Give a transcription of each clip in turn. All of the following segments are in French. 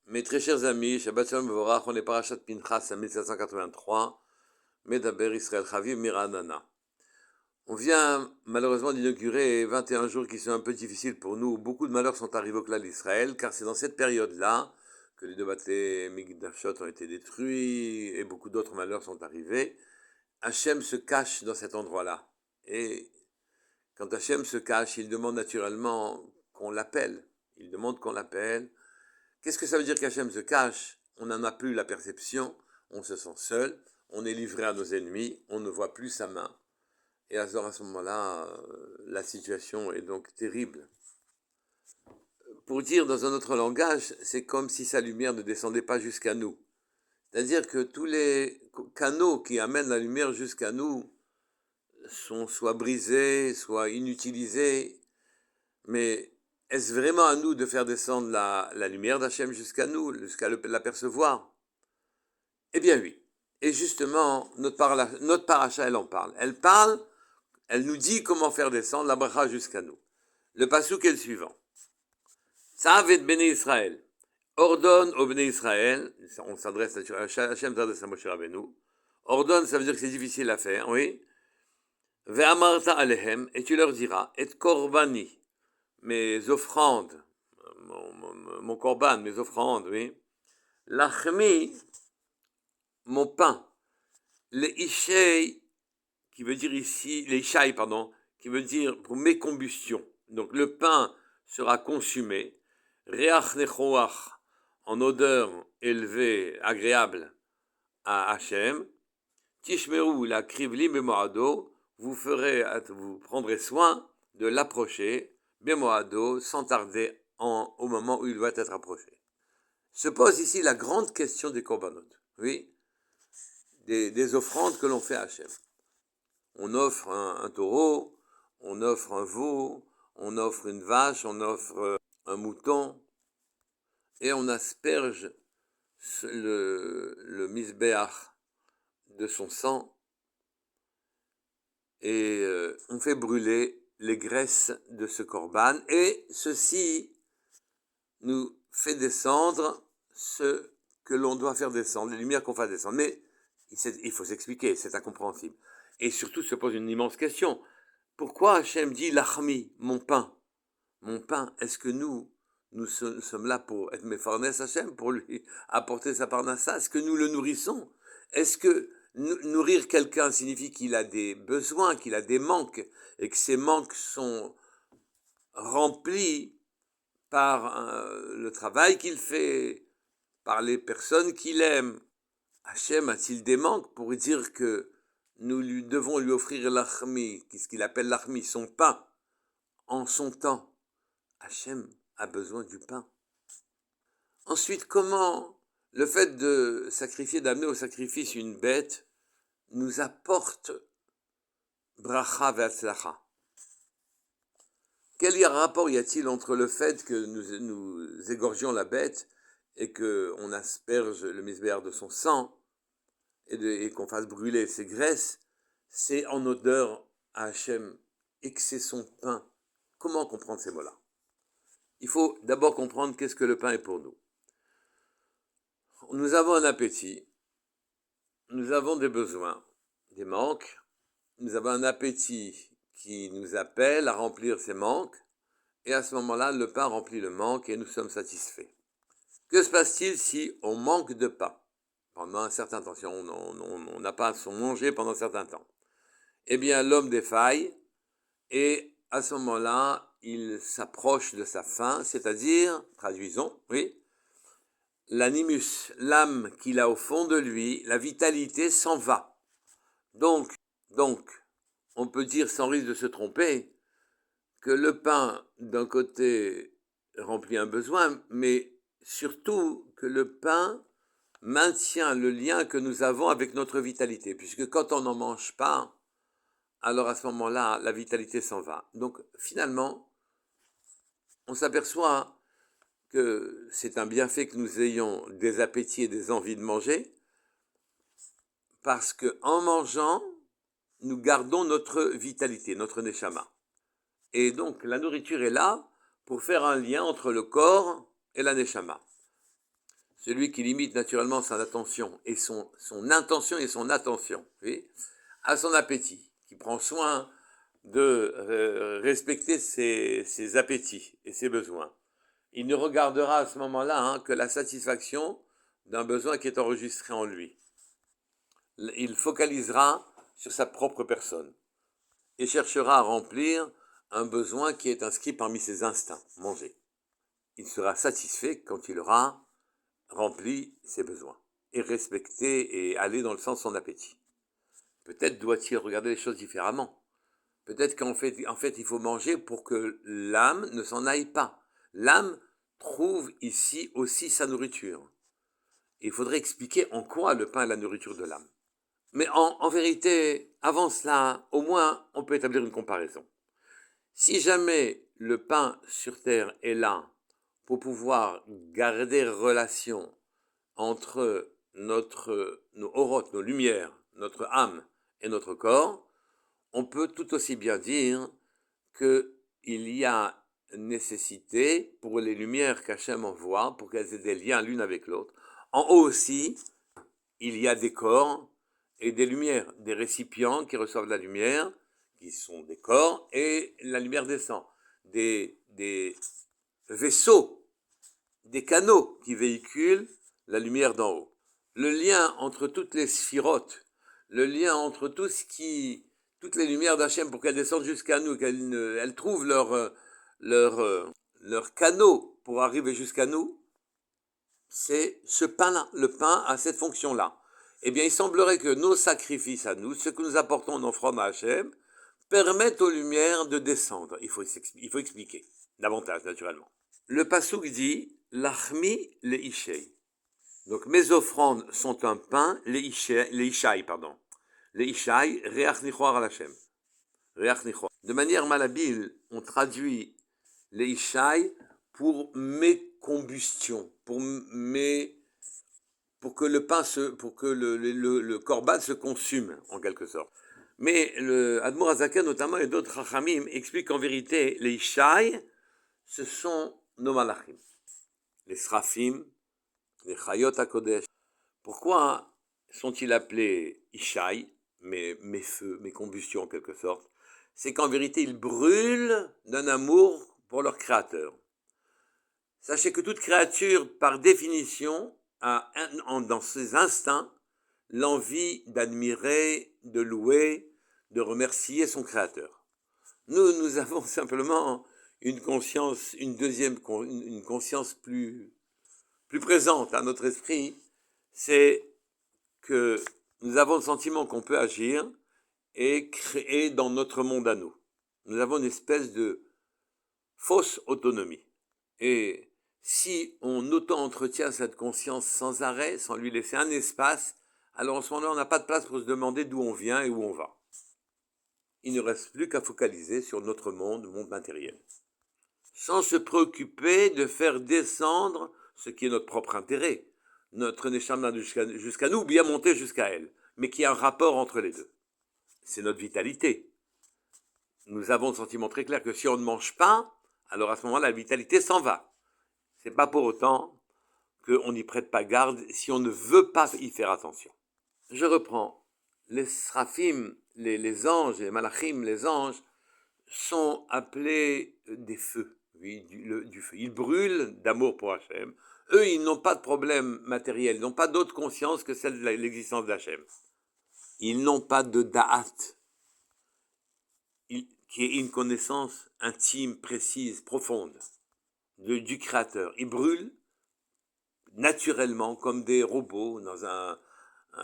Mes très chers amis, Shabbat Shalom Mevorach, on est Parashat Pinchas à 1783, Medaber Israël Chaviv Miranana. On vient malheureusement d'inaugurer 21 jours qui sont un peu difficiles pour nous. Beaucoup de malheurs sont arrivés au clan d'Israël, car c'est dans cette période-là que les deux bâtés Migdashot ont été détruits et beaucoup d'autres malheurs sont arrivés. Hachem se cache dans cet endroit-là. Et quand Hachem se cache, il demande naturellement qu'on l'appelle. Il demande qu'on l'appelle. Qu'est-ce que ça veut dire qu'Hachem se cache? On n'en a plus la perception, on se sent seul, on est livré à nos ennemis, on ne voit plus sa main. Et à ce moment-là, la situation est donc terrible. Pour dire dans un autre langage, c'est comme si sa lumière ne descendait pas jusqu'à nous. C'est-à-dire que tous les canaux qui amènent la lumière jusqu'à nous sont soit brisés, soit inutilisés, mais est-ce vraiment à nous de faire descendre la lumière d'Hachem jusqu'à nous, jusqu'à l'apercevoir? Eh bien oui. Et justement, notre paracha, elle en parle. Elle nous dit comment faire descendre la bracha jusqu'à nous. Le passouk est le suivant. Tzav et Bnei Israël. Ordonne au Bnei Israël, on s'adresse à Hachem, s'adresse à Moshe Rabbeinu. Ordonne, ça veut dire que c'est difficile à faire, oui. Ve'amarta alehem, et tu leur diras, et korbani, mes offrandes, mon korban, mes offrandes, oui. Lachmi, mon pain. Les ishei, qui veut dire ici, les ishai, pardon, qui veut dire pour mes combustions. Donc le pain sera consumé. Reach nechoach, en odeur élevée, agréable à Hachem. Tishmeru la krivli bemoado, vous prendrez soin de l'approcher, bemoado, sans tarder au moment où il doit être approché. Se pose ici la grande question des korbanot, oui, des offrandes que l'on fait à Hachem. On offre un taureau, on offre un veau, on offre une vache, on offre un mouton, et on asperge le misbéach de son sang, et on fait brûler les graisses de ce korban, et ceci nous fait descendre ce que l'on doit faire descendre, les lumières qu'on fait descendre. Mais il faut s'expliquer, c'est incompréhensible. Et surtout se pose une immense question. Pourquoi Hachem dit l'achmi, mon pain? Mon pain, est-ce que nous sommes là pour être mefarnes Hachem, pour lui apporter sa parnassa? Est-ce que nous le nourrissons? Est-ce que nourrir quelqu'un signifie qu'il a des besoins, qu'il a des manques, et que ces manques sont remplis par le travail qu'il fait, par les personnes qu'il aime? Hachem a-t-il des manques pour dire que nous devons lui offrir l'achmi, ce qu'il appelle l'achmi, son pain, en son temps? Hachem a besoin du pain. Ensuite, comment le fait de sacrifier, d'amener au sacrifice une bête, nous apporte bracha ve'atzlacha? Quel rapport y a-t-il entre le fait que nous égorgions la bête et qu'on asperge le misbéar de son sang et qu'on fasse brûler ses graisses? C'est en odeur à Hachem et que c'est son pain. Comment comprendre ces mots-là? Il faut d'abord comprendre qu'est-ce que le pain est pour nous. Nous avons un appétit, nous avons des besoins, des manques, nous avons un appétit qui nous appelle à remplir ces manques, et à ce moment-là, le pain remplit le manque et nous sommes satisfaits. Que se passe-t-il si on manque de pain pendant un certain temps, si on n'a pas à se manger pendant un certain temps? Eh bien, l'homme défaille, et à ce moment-là, il s'approche de sa faim, c'est-à-dire, traduisons, oui, l'animus, l'âme qu'il a au fond de lui, la vitalité s'en va. Donc, on peut dire sans risque de se tromper que le pain, d'un côté, remplit un besoin, mais surtout que le pain maintient le lien que nous avons avec notre vitalité, puisque quand on n'en mange pas, alors à ce moment-là, la vitalité s'en va. Donc finalement, on s'aperçoit que c'est un bienfait que nous ayons des appétits et des envies de manger, parce qu'en mangeant, nous gardons notre vitalité, notre neshama. Et donc la nourriture est là pour faire un lien entre le corps et la neshama. celui qui limite naturellement son attention et son intention et son attention, oui, à son appétit, qui prend soin de respecter ses appétits et ses besoins. Il ne regardera à ce moment-là que la satisfaction d'un besoin qui est enregistré en lui. Il focalisera sur sa propre personne et cherchera à remplir un besoin qui est inscrit parmi ses instincts, manger. Il sera satisfait quand il aura rempli ses besoins et respecter et aller dans le sens de son appétit. Peut-être doit-il regarder les choses différemment. Peut-être qu'en fait, il faut manger pour que l'âme ne s'en aille pas. L'âme trouve ici aussi sa nourriture. Il faudrait expliquer en quoi le pain est la nourriture de l'âme. Mais en vérité, avant cela, au moins, on peut établir une comparaison. Si jamais le pain sur terre est là pour pouvoir garder relation entre nos orotes, nos lumières, notre âme et notre corps, on peut tout aussi bien dire qu'il y a nécessité pour les lumières qu'Hachem envoie, pour qu'elles aient des liens l'une avec l'autre. En haut aussi, il y a des corps et des lumières, des récipients qui reçoivent la lumière, qui sont des corps, et la lumière descend. Des vaisseaux, des canaux qui véhiculent la lumière d'en haut. Le lien entre toutes les sphirotes, le lien entre toutes les lumières d'Hachem pour qu'elles descendent jusqu'à nous, qu'elles trouvent leur canaux pour arriver jusqu'à nous, c'est ce pain-là. Le pain a cette fonction-là. Eh bien, il semblerait que nos sacrifices à nous, ce que nous apportons en offrande à Hachem, permettent aux lumières de descendre. Il faut expliquer davantage, naturellement. Le passouk dit « Lachmi le ishei ». Donc, mes offrandes sont un pain, les ishai, pardon. Les ishai, reach nichoar al Hachem. De manière malhabile, on traduit les ishai pour mes combustions, pour que le korban se consume, en quelque sorte. Mais le Admor Azaken, notamment, et d'autres Chachamim, expliquent qu'en vérité, les Ishai, ce sont nos malachim. Les Srafim, les Chayot HaKodesh. Pourquoi sont-ils appelés Ishai, mes feux, mes combustions en quelque sorte? C'est qu'en vérité, ils brûlent d'un amour pour leur Créateur. Sachez que toute créature, par définition, a dans ses instincts l'envie d'admirer, de louer, de remercier son Créateur. Nous avons simplement une conscience, une conscience plus présente à notre esprit, c'est que nous avons le sentiment qu'on peut agir et créer dans notre monde à nous. Nous avons une espèce de fausse autonomie. Et si on auto-entretient cette conscience sans arrêt, sans lui laisser un espace, alors en ce moment-là, on n'a pas de place pour se demander d'où on vient et où on va. Il ne reste plus qu'à focaliser sur notre monde matériel. Sans se préoccuper de faire descendre ce qui est notre propre intérêt, notre neshama jusqu'à nous, ou bien monter jusqu'à elle, mais qu'il y a un rapport entre les deux. C'est notre vitalité. Nous avons le sentiment très clair que si on ne mange pas, alors à ce moment-là, la vitalité s'en va. C'est pas pour autant qu'on n'y prête pas garde si on ne veut pas y faire attention. Je reprends. Les srafim, les anges, les malachim, les anges, sont appelés des feux. Oui, du feu. Ils brûlent d'amour pour Hachem. Eux, ils n'ont pas de problème matériel, ils n'ont pas d'autre conscience que celle de l'existence d'Hachem. Ils n'ont pas de da'at, qui est une connaissance intime, précise, profonde du Créateur. Ils brûlent naturellement comme des robots,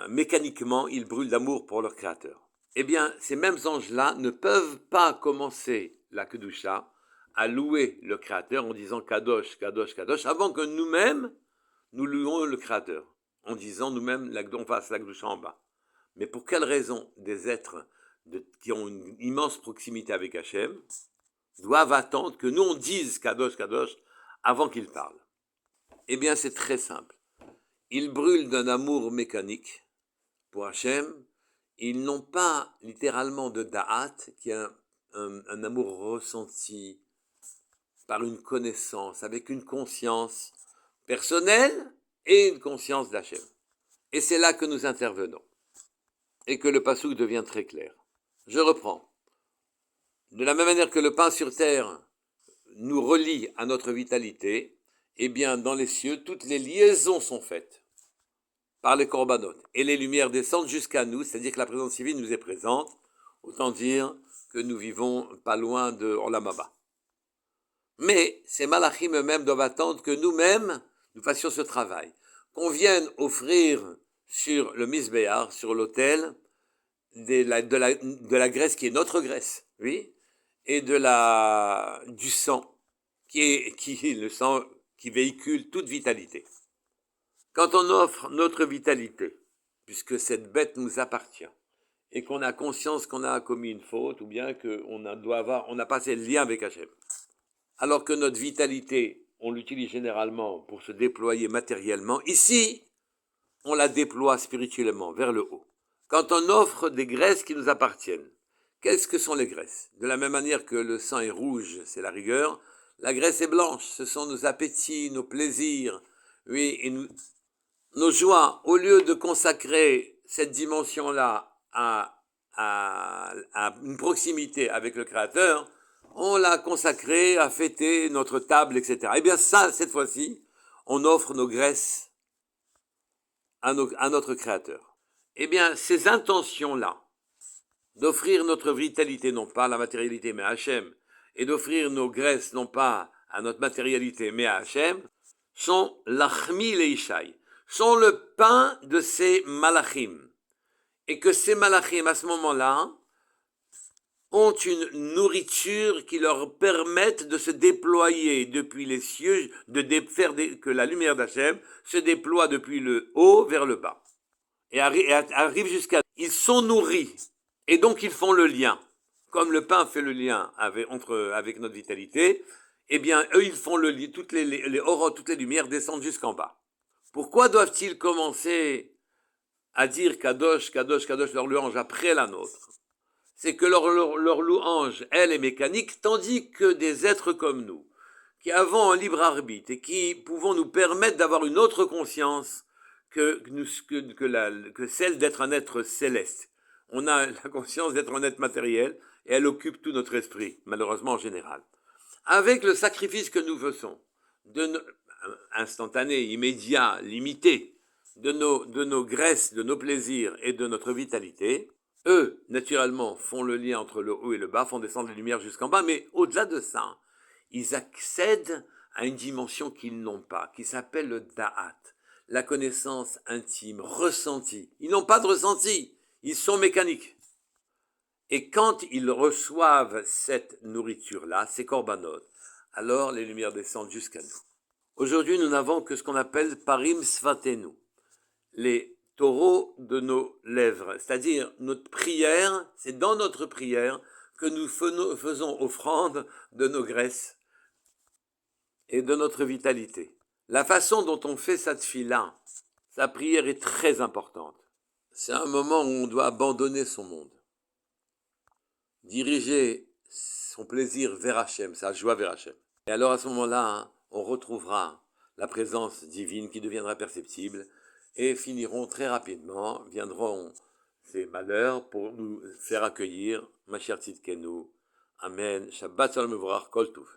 mécaniquement, ils brûlent d'amour pour leur Créateur. Eh bien, ces mêmes anges-là ne peuvent pas commencer la Kedusha à louer le Créateur en disant Kadosh, Kadosh, Kadosh, avant que nous-mêmes, nous louons le Créateur, en disant nous-mêmes, on fasse la Kedusha en bas. Mais pour quelle raison des êtres qui ont une immense proximité avec Hachem doivent attendre que nous on dise Kadosh, Kadosh avant qu'ils parlent? Eh bien, c'est très simple. Ils brûlent d'un amour mécanique pour Hachem. Ils n'ont pas littéralement de da'at, qui est un amour ressenti par une connaissance, avec une conscience personnelle et une conscience d'Hachem. Et c'est là que nous intervenons. Et que le passouk devient très clair. Je reprends. De la même manière que le pain sur terre nous relie à notre vitalité, eh bien, dans les cieux, toutes les liaisons sont faites par les corbanotes. Et les lumières descendent jusqu'à nous, c'est-à-dire que la présence divine nous est présente. Autant dire que nous vivons pas loin de Olam Haba. Mais ces malachim eux-mêmes doivent attendre que nous-mêmes, nous fassions ce travail. Qu'on vienne offrir sur le misbéar, sur l'autel, de la graisse qui est notre graisse, oui, et du sang, le sang qui véhicule toute vitalité. Quand on offre notre vitalité, puisque cette bête nous appartient, et qu'on a conscience qu'on a commis une faute, ou bien qu'on a passé le lien avec Hachem, alors que notre vitalité, on l'utilise généralement pour se déployer matériellement, ici, on la déploie spirituellement vers le haut. Quand on offre des graisses qui nous appartiennent, qu'est-ce que sont les graisses? De la même manière que le sang est rouge, c'est la rigueur, la graisse est blanche, ce sont nos appétits, nos plaisirs, oui, et nos joies. Au lieu de consacrer cette dimension-là à une proximité avec le Créateur, on l'a consacrée à fêter notre table, etc. Eh bien ça, cette fois-ci, on offre nos graisses à notre Créateur. Eh bien, ces intentions-là, d'offrir notre vitalité, non pas à la matérialité, mais à Hachem, et d'offrir nos graisses, non pas à notre matérialité, mais à Hachem, sont l'achmi leishai, sont le pain de ces malachim. Et que ces malachim, à ce moment-là, ont une nourriture qui leur permette de se déployer depuis les cieux, que la lumière d'Hachem se déploie depuis le haut vers le bas. Et arrive jusqu'à... Ils sont nourris, et donc ils font le lien. Comme le pain fait le lien avec notre vitalité, eh bien, eux, ils font le lien, toutes les lumières descendent jusqu'en bas. Pourquoi doivent-ils commencer à dire Kadosh, Kadosh, Kadosh, leur louange après la nôtre? C'est que leur louange, elle, est mécanique, tandis que des êtres comme nous, qui avons un libre arbitre et qui pouvons nous permettre d'avoir une autre conscience que celle d'être un être céleste. On a la conscience d'être un être matériel et elle occupe tout notre esprit, malheureusement en général. Avec le sacrifice que nous faisons, instantané, immédiat, limité, de nos graisses, de nos plaisirs et de notre vitalité, eux, naturellement, font le lien entre le haut et le bas, font descendre les lumières jusqu'en bas, mais au-delà de ça, ils accèdent à une dimension qu'ils n'ont pas, qui s'appelle le da'at, la connaissance intime, ressentie. Ils n'ont pas de ressenti, ils sont mécaniques. Et quand ils reçoivent cette nourriture-là, ces corbanotes, alors les lumières descendent jusqu'à nous. Aujourd'hui, nous n'avons que ce qu'on appelle parim svatenu, les taureaux de nos lèvres, c'est-à-dire notre prière, c'est dans notre prière que nous faisons offrande de nos graisses et de notre vitalité. La façon dont on fait cette fila, sa prière est très importante. C'est un moment où on doit abandonner son monde, diriger son plaisir vers Hachem, sa joie vers Hachem. Et alors à ce moment-là, on retrouvera la présence divine qui deviendra perceptible et viendront ces malheurs pour nous faire accueillir Mashiach Tzidkenu. Amen. Shabbat Shalom Mevorach Kol Tuv.